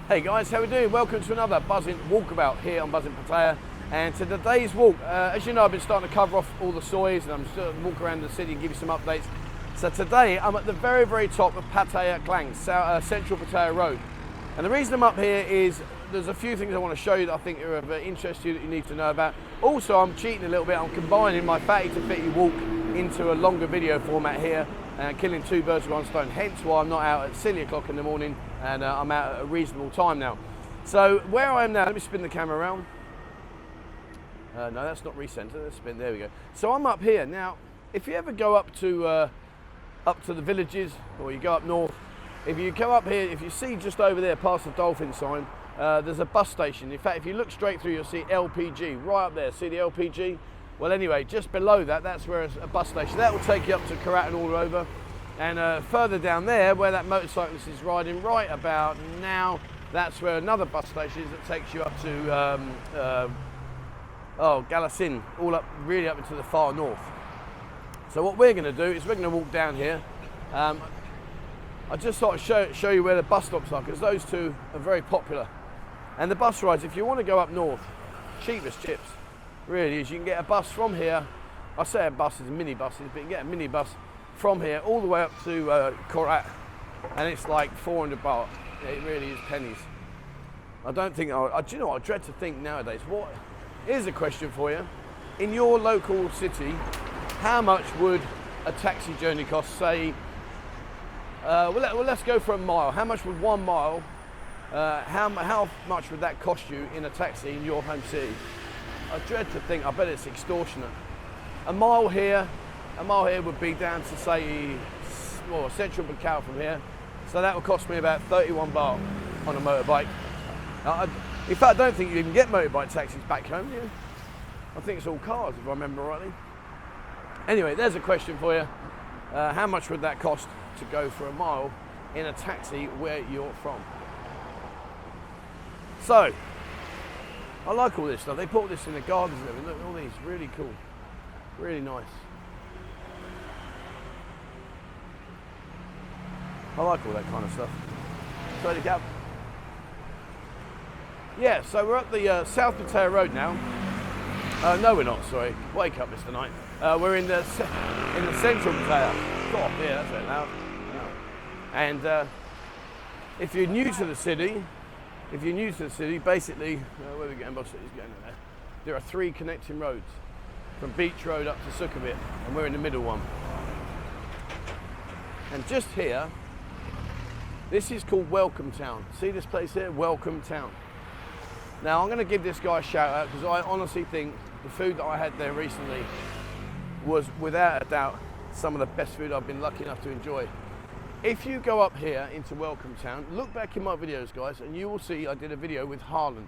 Hey guys, how we doing? Welcome to another buzzing walkabout here on Buzzing Pattaya. And to today's walk, as you know, I've been starting to cover off all the soys and I'm still walk around the city and give you some updates. So today I'm at the very top of Pattaya Klang, Central Pattaya Road. And the reason I'm up here is there's a few things I want to show you that I think are of interest to you that you need to know about. Also, I'm cheating a little bit. I'm combining my fatty to fitty walk into a longer video format here and killing two birds with one stone. Hence why I'm not out at silly o'clock in the morning and I'm out at a reasonable time now. So where I am now, let me spin the camera around. No, that's not recenter. Let's spin. There we go. So I'm up here now. If you ever go up to the villages or you go up north, if you come up here, if you see just over there past the dolphin sign, there's a bus station. In fact, if you look straight through, you'll see LPG right up there. See the LPG? Well, anyway, just below that, that's where it's a bus station. That will take you up to Karat and all over. And further down there, where that motorcyclist is riding right about now, that's where another bus station is that takes you up to Galasin, all up, really up into the far north. So what we're going to do is we're going to walk down here. I just thought I'd show you where the bus stops are, because those two are very popular. And the bus rides, if you want to go up north, cheap as chips, really is. You can get a bus from here. I say a bus is mini buses, but you can get a mini bus from here all the way up to Korat, and it's like 400 baht. It really is pennies. I don't think, do you know what, I dread to think nowadays. Here's a question for you. In your local city, how much would a taxi journey cost, say, let's go for a mile. How much would 1 mile, how much would that cost you in a taxi in your home city? I dread to think, I bet it's extortionate. A mile here would be down to, say, Central Pattaya from here. So that would cost me about 31 baht on a motorbike. In fact, I don't think you even get motorbike taxis back home, do you? I think it's all cars, if I remember rightly. Anyway, there's a question for you. How much would that cost to go for a mile in a taxi where you're from? So, I like all this stuff. They put this in the gardens and everything. Look, all these, really cool. Really nice. I like all that kind of stuff. Straight to gap. Yeah, so we're at the South Pattaya Road now. No, we're not. Sorry. Wake up, Mr. Knight. We're in the Central Pattaya. God, yeah, that's it now. And if you're new to the city, basically, where are we going? He's going there. There are 3 connecting roads from Beach Road up to Sukhumvit, and we're in the middle one. And just here, this is called Welcome Town. See this place here? Welcome Town. Now, I'm going to give this guy a shout out because I honestly think the food that I had there recently was, without a doubt, some of the best food I've been lucky enough to enjoy. If you go up here into Welcome Town, look back in my videos, guys, and you will see I did a video with Harlan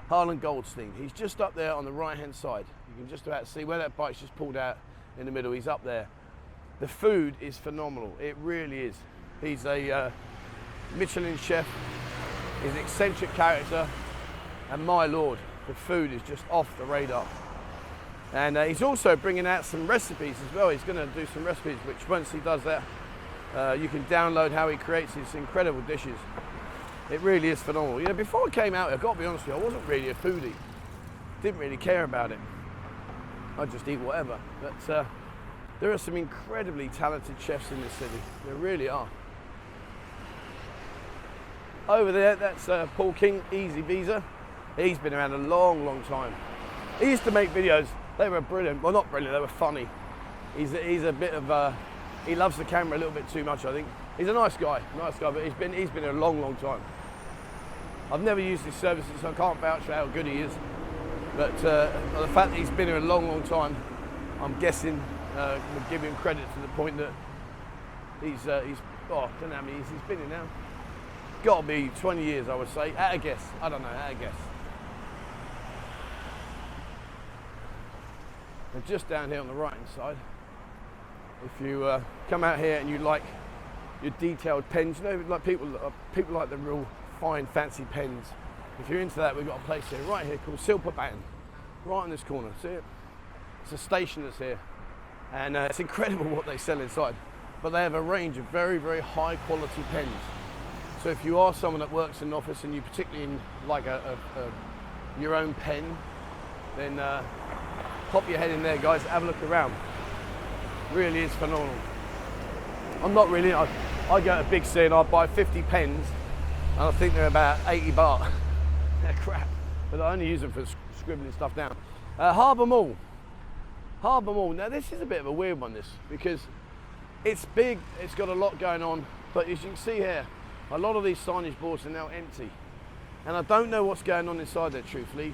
Goldstein. He's just up there on the right-hand side. You can just about see where that bike's just pulled out in the middle. He's up there. The food is phenomenal. It really is. He's a Michelin chef. He's an eccentric character. And my lord, the food is just off the radar. And he's also bringing out some recipes as well. He's going to do some recipes, which once he does that, you can download how he creates these incredible dishes. It really is phenomenal. You know, before I came out, I've got to be honest with you, I wasn't really a foodie. Didn't really care about it. I just eat whatever. But there are some incredibly talented chefs in this city. There really are. Over there, that's Paul King, Easy Visa. He's been around a long time. He used to make videos. They were brilliant. Well, not brilliant, they were funny. He's a bit of he loves the camera a little bit too much, I think. He's a nice guy, but he's been here a long time. I've never used his services, so I can't vouch for how good he is. But the fact that he's been here a long time, I'm guessing we'll give him credit to the point that he's I don't know how many years he's been here now. Got to be 20 years, I would say. At a guess. I don't know, at a guess. And just down here on the right-hand side, if you come out here and you like your detailed pens, you know, like people like the real fine, fancy pens. If you're into that, we've got a place here, right here, called Silverback, right in this corner. See it? It's a station that's here, and it's incredible what they sell inside. But they have a range of very high quality pens. So if you are someone that works in an office and you particularly in like your own pen, then pop your head in there, guys, have a look around. Really is phenomenal. I'm not really, I go to Big C and I buy 50 pens and I think they're about 80 baht. They're crap, but I only use them for scribbling stuff down. Harbour Mall. Harbour Mall, now this is a bit of a weird one, this, because it's big, it's got a lot going on, but as you can see here, a lot of these signage boards are now empty. And I don't know what's going on inside there, truthfully.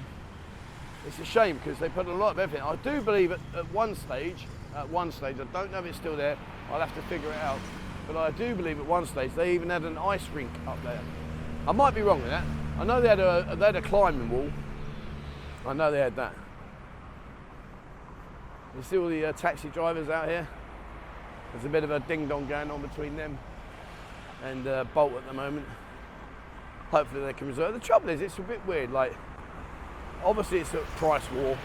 It's a shame because they put a lot of everything. I do believe at one stage, I don't know if it's still there, I'll have to figure it out, but I do believe at one stage they even had an ice rink up there. I might be wrong with that. I know they had a climbing wall. I know they had that. You see all the taxi drivers out here? There's a bit of a ding-dong going on between them and Bolt at the moment. Hopefully they can resolve. The trouble is, it's a bit weird. Like, obviously it's a price war,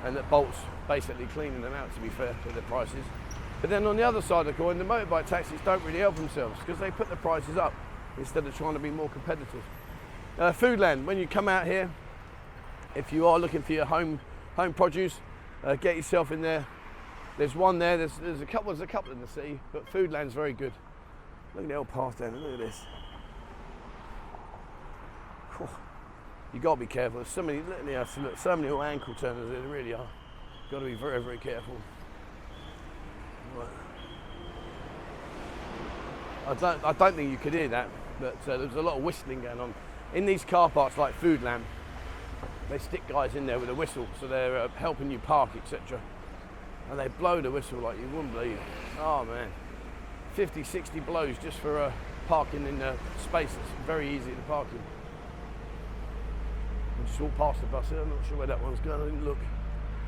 and that Bolt's basically cleaning them out, to be fair, with their prices. But then on the other side of the coin, the motorbike taxis don't really help themselves because they put the prices up instead of trying to be more competitive. Foodland, when you come out here, if you are looking for your home produce, get yourself in there. There's one there. There's a couple in the city, but Foodland's very good. Look at the old path down. Look at this. You got to be careful. There's so many, so many little ankle turners. There really are. Got to be very, very careful. Right. I don't think you could hear that, but there's a lot of whistling going on in these car parks like Foodland. They stick guys in there with a whistle, so they're helping you park, etc. And they blow the whistle like you wouldn't believe. Oh man, 50, 60 blows just for parking in a space that's very easy to park in. I just walked past the bus here. I'm not sure where that one's going. I didn't look.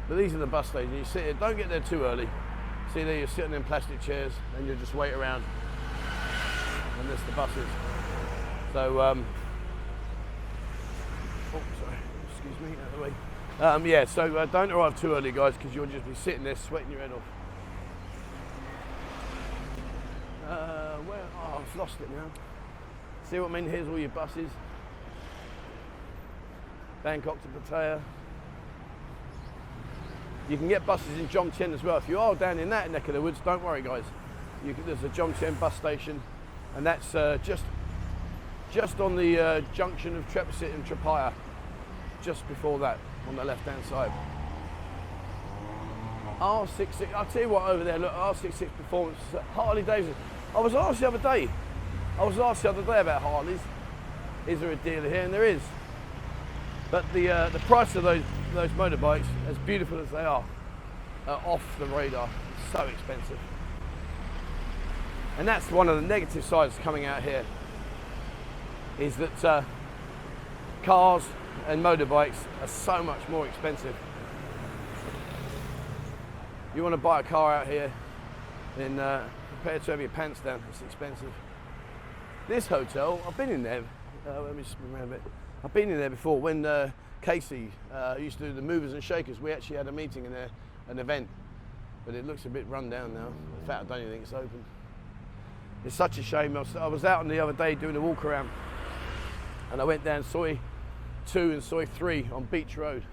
But these are the bus stations. You sit here. Don't get there too early. See there, you're sitting in plastic chairs, and you just wait around. And there's the buses. So, oh, sorry. Excuse me, out of the way. Yeah, so don't arrive too early, guys, because you'll just be sitting there sweating your head off. Oh, I've lost it now. See what I mean? Here's all your buses. Bangkok to Pattaya. You can get buses in Jomtien as well. If you are down in that neck of the woods, don't worry, guys. There's a Jomtien bus station, and that's just on the junction of Trepasit and Pattaya. Just before that, on the left-hand side. R66, I'll tell you what over there, look, R66 Performance, Harley Davidson. I was asked the other day about Harleys. Is there a dealer here? And there is. But the price of those motorbikes, as beautiful as they are off the radar. It's so expensive. And that's one of the negative sides coming out here, is that cars and motorbikes are so much more expensive. You want to buy a car out here, then prepare to have your pants down. It's expensive. This hotel, I've been in there. Let me just remember it. I've been in there before when Casey used to do the movers and shakers. We actually had a meeting in there, an event, but it looks a bit run down now. In fact, I don't even think it's open. It's such a shame. I was out on the other day doing a walk around, and I went down Soi 2 and Soi 3 on Beach Road,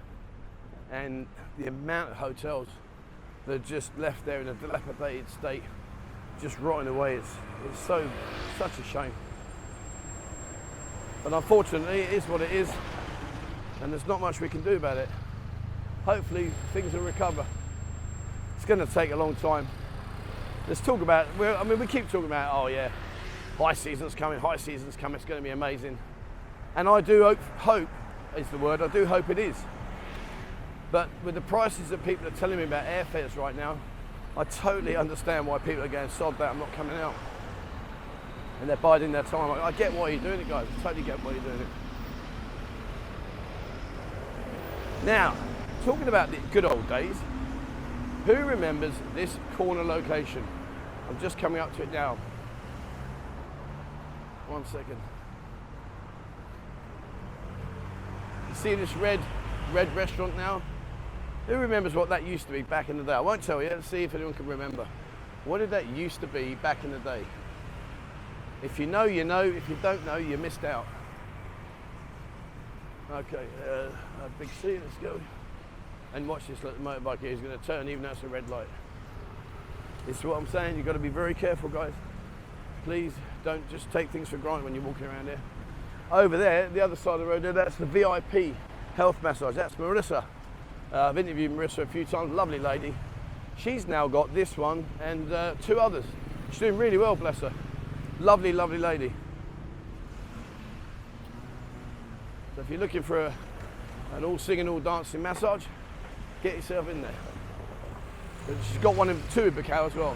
and the amount of hotels that are just left there in a dilapidated state, just rotting away. It's such a shame. But unfortunately, it is what it is, and there's not much we can do about it. Hopefully, things will recover. It's going to take a long time. Let's talk about, we keep talking about, oh yeah, high season's coming, it's going to be amazing. And I do hope is the word, I do hope it is. But with the prices that people are telling me about airfares right now, I totally understand why people are going, sod that, I'm not coming out. And they're biding their time. I get why you're doing it, guys. I totally get why you're doing it. Now, talking about the good old days, who remembers this corner location? I'm just coming up to it now. 1 second. You see this red restaurant now? Who remembers what that used to be back in the day? I won't tell you. Let's see if anyone can remember. What did that used to be back in the day? If you know, you know. If you don't know, you missed out. Okay, a big C, let's go. And watch this, like the motorbike here is going to turn even though it's a red light. This is what I'm saying, you've got to be very careful, guys. Please don't just take things for granted when you're walking around here. Over there, the other side of the road there, that's the VIP health massage. That's Marissa. I've interviewed Marissa a few times, lovely lady. She's now got this one and 2 others. She's doing really well, bless her. Lovely, lovely lady. So if you're looking for an all singing, all dancing massage, get yourself in there. But she's got 2 in Bacau as well.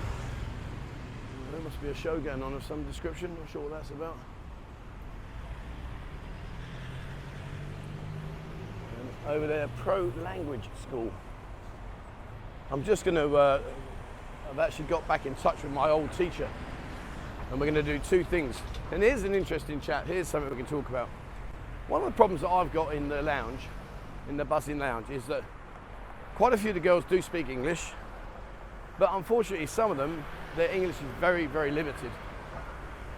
There must be a show going on of some description, not sure what that's about. And over there, Pro Language School. I'm just going to, I've actually got back in touch with my old teacher and we're going to do 2 things. And here's an interesting chat, here's something we can talk about. One of the problems that I've got in the lounge, in the buzzing lounge, is that quite a few of the girls do speak English, but unfortunately some of them, their English is very, very limited.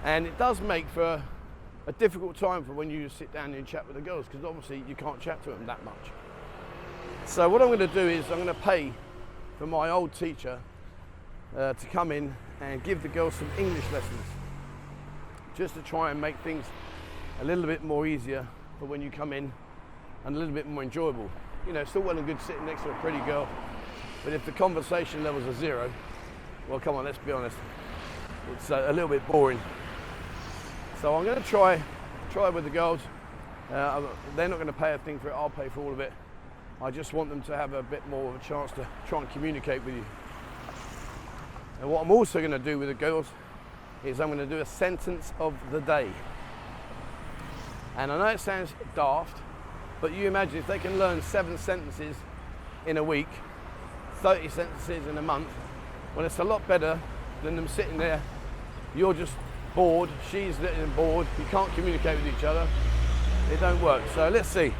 And it does make for a difficult time for when you sit down and chat with the girls, because obviously you can't chat to them that much. So what I'm going to do is I'm going to pay for my old teacher to come in and give the girls some English lessons, just to try and make things a little bit more easier for when you come in and a little bit more enjoyable. You know, it's still well and good sitting next to a pretty girl, but if the conversation levels are 0, well, come on, let's be honest, it's a little bit boring. So I'm going to try with the girls. They're not going to pay a thing for it, I'll pay for all of it. I just want them to have a bit more of a chance to try and communicate with you. And what I'm also going to do with the girls is I'm going to do a sentence of the day. And I know it sounds daft, but you imagine if they can learn 7 sentences in a week, 30 sentences in a month, well, it's a lot better than them sitting there. You're just bored, she's little bored, you can't communicate with each other. It don't work. So let's see.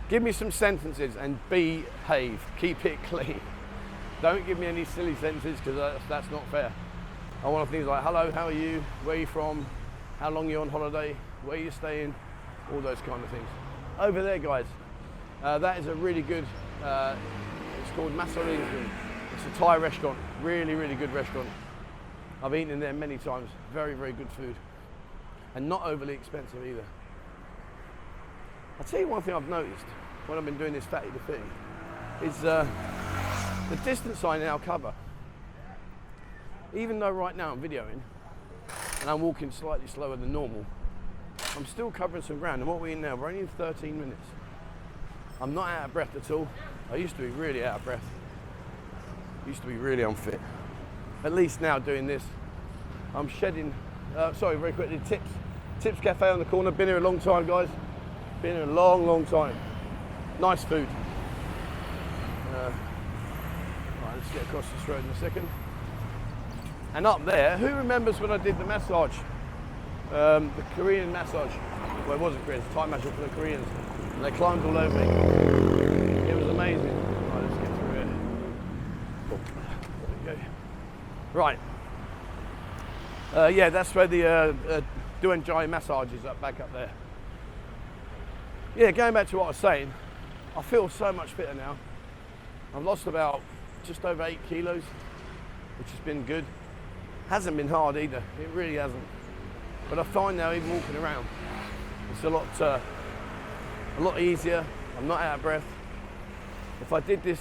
Give me some sentences and behave. Keep it clean. Don't give me any silly sentences, because that's not fair. I want things like, hello, how are you? Where are you from? How long are you on holiday? Where are you staying? All those kind of things. Over there, guys, that is a really good, it's called Maxway. It's a Thai restaurant, really, really good restaurant. I've eaten in there many times. Very, very good food. And not overly expensive either. I'll tell you one thing I've noticed when I've been doing this fatty to fitty is the distance I now cover. Even though right now I'm videoing and I'm walking slightly slower than normal, I'm still covering some ground. And what we're in now, we're only in 13 minutes. I'm not out of breath at all. I used to be really out of breath. Used to be really unfit. At least now doing this, I'm shedding, sorry, very quickly, Tips Cafe on the corner. Been here a long time, guys. Been here a long, long time. Nice food. Right, let's get across this road in a second. And up there, who remembers when I did the massage? The Korean massage. Well, it wasn't Korean, it's Thai massage for the Koreans. And they climbed all over me. It was amazing. Right, let's get through here. Oh, there we go. Right. Yeah, that's where the Duanjai massage is back up there. Yeah, going back to what I was saying, I feel so much fitter now. I've lost about just over 8 kilos, which has been good. Hasn't been hard either, it really hasn't. But I find now, even walking around, it's a lot easier. I'm not out of breath. If I did this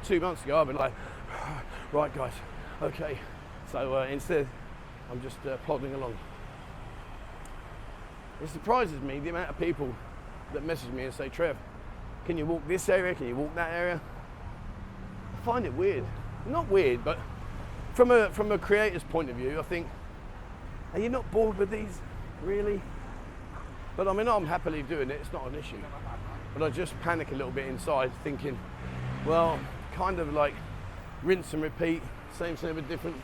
2 months ago, I'd be like, right guys, okay. So instead, I'm just plodding along. It surprises me the amount of people that message me and say, Trev, can you walk this area? Can you walk that area? I find it weird. Not weird, but from a creator's point of view, I think, are you not bored with these, really? But I mean, I'm happily doing it, it's not an issue. But I just panic a little bit inside, thinking, well, kind of like rinse and repeat, same but different.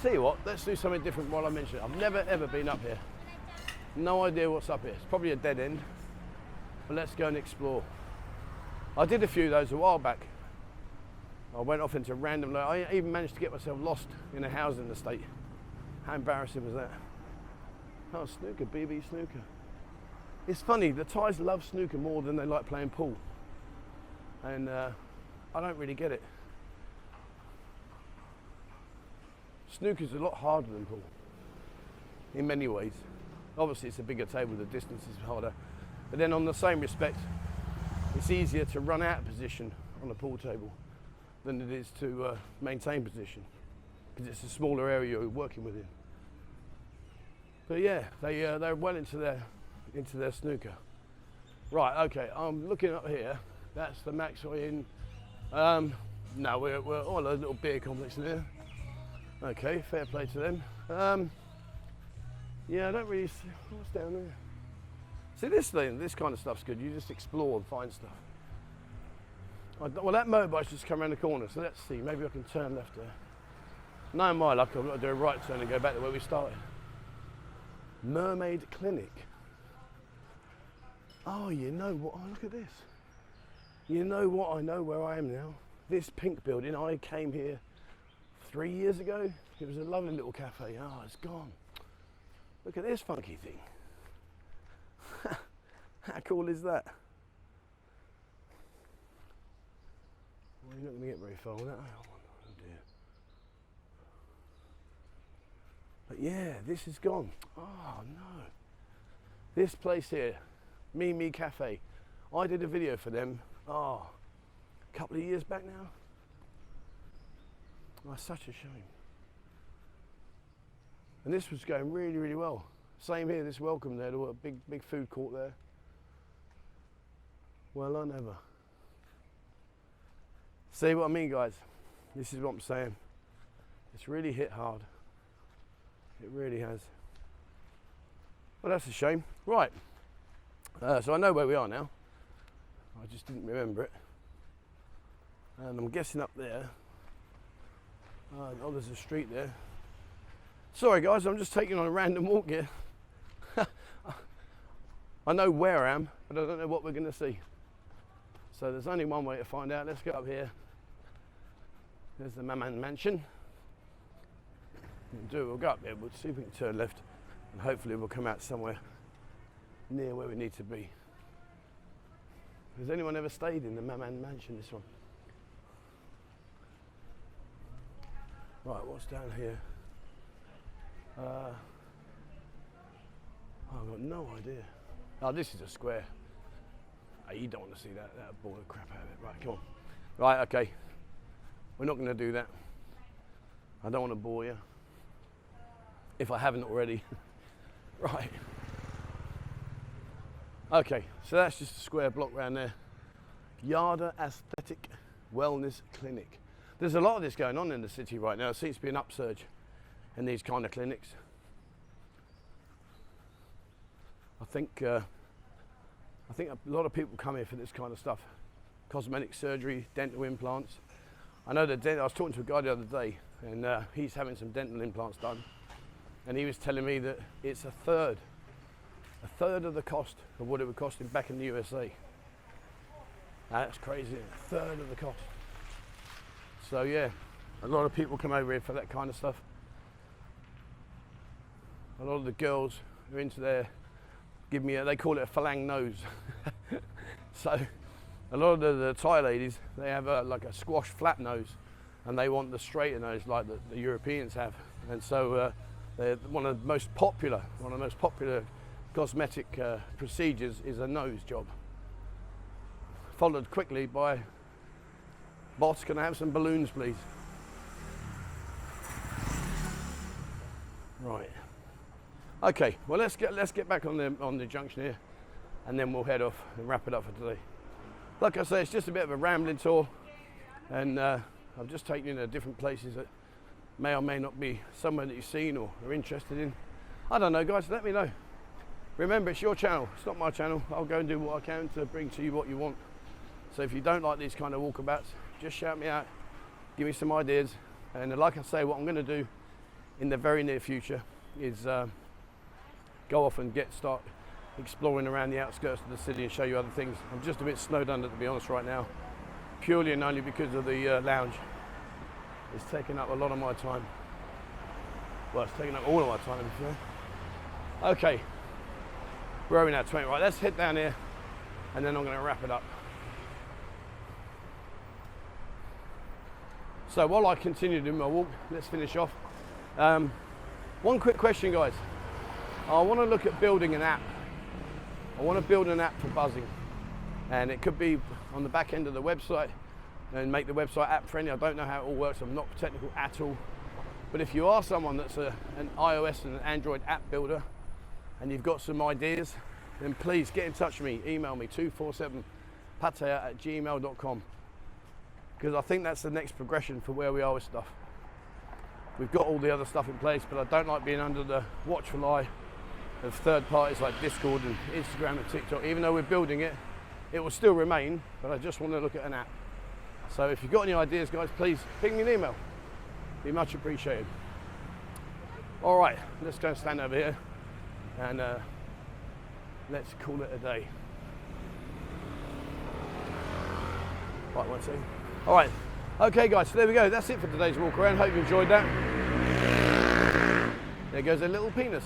Tell you what, let's do something different while I mention it. I've never ever been up here. No idea what's up here. It's probably a dead end, but let's go and explore. I did a few of those a while back. I went off into random, I even managed to get myself lost in a housing estate. How embarrassing was that? Oh, snooker, BB snooker. It's funny, the Thais love snooker more than they like playing pool. And I don't really get it. Snooker's a lot harder than pool, in many ways. Obviously it's a bigger table, the distance is harder. But then on the same respect, it's easier to run out of position on a pool table than it is to maintain position, because it's a smaller area you're working within. But yeah, they're well into their snooker. Right, okay, I'm looking up here. That's the Maxway Inn. No, we're all a little beer complex in there. Okay, fair play to them. Yeah, I don't really see what's down there. See, this kind of stuff's good. You just explore and find stuff. Well, that motorbike's just come around the corner, so let's see. Maybe I can turn left there. Knowing my luck, I've got to do a right turn and go back to where we started. Mermaid Clinic. Oh, you know what? Oh, look at this. You know what? I know where I am now. This pink building, I came here 3 years ago. It was a lovely little cafe. Oh, it's gone. Look at this funky thing. How cool is that? Well, you're not going to get very far with that. Oh dear. But yeah, this is gone. Oh no. This place here, Mimi Cafe. I did a video for them, a couple of years back now. Oh, such a shame. And this was going really, really well. Same here, this welcome there, a big food court there. Well, I never. See what I mean, guys? This is what I'm saying. It's really hit hard. It really has. Well, that's a shame. Right. So I know where we are now. I just didn't remember it. And I'm guessing up there. Oh, there's a street there. Sorry, guys, I'm just taking on a random walk here. I know where I am, but I don't know what we're going to see. So there's only one way to find out. Let's go up here. There's the Maman Mansion. We'll go up there, we'll see if we can turn left, and hopefully we'll come out somewhere near where we need to be. Has anyone ever stayed in the Maman Mansion, this one? Right, what's down here? I've got no idea. Oh, this is a square. Oh, you don't want to see that. That'll bore the crap out of it. Right, come on. Right, okay. We're not going to do that. I don't want to bore you, if I haven't already. Right. Okay, so that's just a square block around there. Yada Aesthetic Wellness Clinic. There's a lot of this going on in the city right now. There seems to be an upsurge in these kind of clinics. I think a lot of people come here for this kind of stuff. Cosmetic surgery, dental implants. I know that I was talking to a guy the other day, and he's having some dental implants done, and he was telling me that it's a third of the cost of what it would cost him back in the USA. That's crazy, a third of the cost. So yeah, a lot of people come over here for that kind of stuff. A lot of the girls who are into their, they call it a Philang Nose. So a lot of the Thai ladies, they have like a squash flat nose, and they want the straighter nose like the Europeans have. And so they're one of the most popular cosmetic procedures is a nose job, followed quickly by, boss, can I have some balloons, please? Right. Okay. Well, let's get back on the junction here, and then we'll head off and wrap it up for today. Like I say, it's just a bit of a rambling tour, and I've just taken you to different places that may or may not be somewhere that you've seen or are interested in. I don't know, guys. Let me know. Remember, it's your channel. It's not my channel. I'll go and do what I can to bring to you what you want. So if you don't like these kind of walkabouts, just shout me out, give me some ideas, and like I say, what I'm going to do in the very near future is go off and start exploring around the outskirts of the city and show you other things. I'm just a bit snowed under, to be honest, right now. purely and only because of the lounge. It's taking up a lot of my time. Well, it's taking up all of my time, to be fair. Okay, where are we now? 20. Right, let's head down here, and then I'm going to wrap it up. So while I continue doing my walk, let's finish off. One quick question, guys. I want to look at building an app. I want to build an app for buzzing, and it could be on the back end of the website and make the website app friendly. I don't know how it all works. I'm not technical at all. But if you are someone that's an iOS and an Android app builder and you've got some ideas, then please get in touch with me. Email me 247pattaya@gmail.com, because I think that's the next progression for where we are with stuff. We've got all the other stuff in place, but I don't like being under the watchful eye of third parties like Discord and Instagram and TikTok. Even though we're building it, it will still remain, but I just want to look at an app. So if you've got any ideas, guys, please ping me an email. Be much appreciated. All right, let's go and stand over here and let's call it a day. Right, one second. All right, okay, guys, so there we go. That's it for today's walk around. Hope you enjoyed that. There goes a little penis.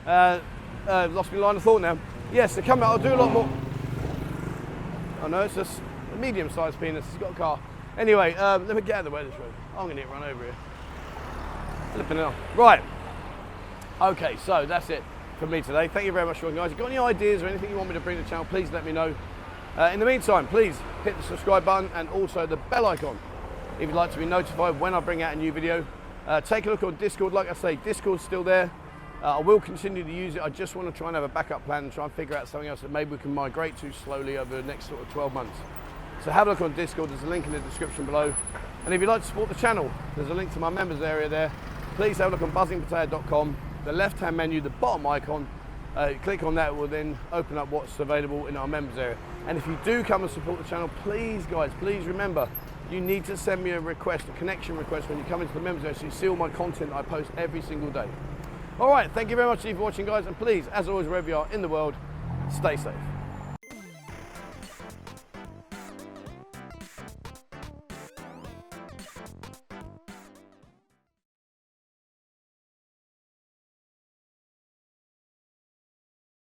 Lost my line of thought now. Yes, they're coming out. I'll do a lot more. Oh no, it's just a medium-sized penis. It's got a car. Anyway, let me get out of the way of this road. I'm going to get run over here. Flipping it on. Right. Okay, so that's it for me today. Thank you very much for watching, guys. If you've got any ideas or anything you want me to bring to the channel, please let me know. In the meantime, please hit the subscribe button and also the bell icon if you'd like to be notified when I bring out a new video. Take a look on Discord. Like I say, Discord's still there. I will continue to use it. I just want to try and have a backup plan and try and figure out something else that maybe we can migrate to slowly over the next sort of 12 months. So have a look on Discord. There's a link in the description below. And if you'd like to support the channel, there's a link to my members area there. Please have a look on buzzingpattaya.com. The left-hand menu, the bottom icon, click on that, it will then open up what's available in our members area. And if you do come and support the channel, please, guys, please remember, you need to send me a request, a connection request when you come into the members area so you see all my content I post every single day. All right, thank you very much for watching, guys, and please, as always, wherever you are in the world, stay safe.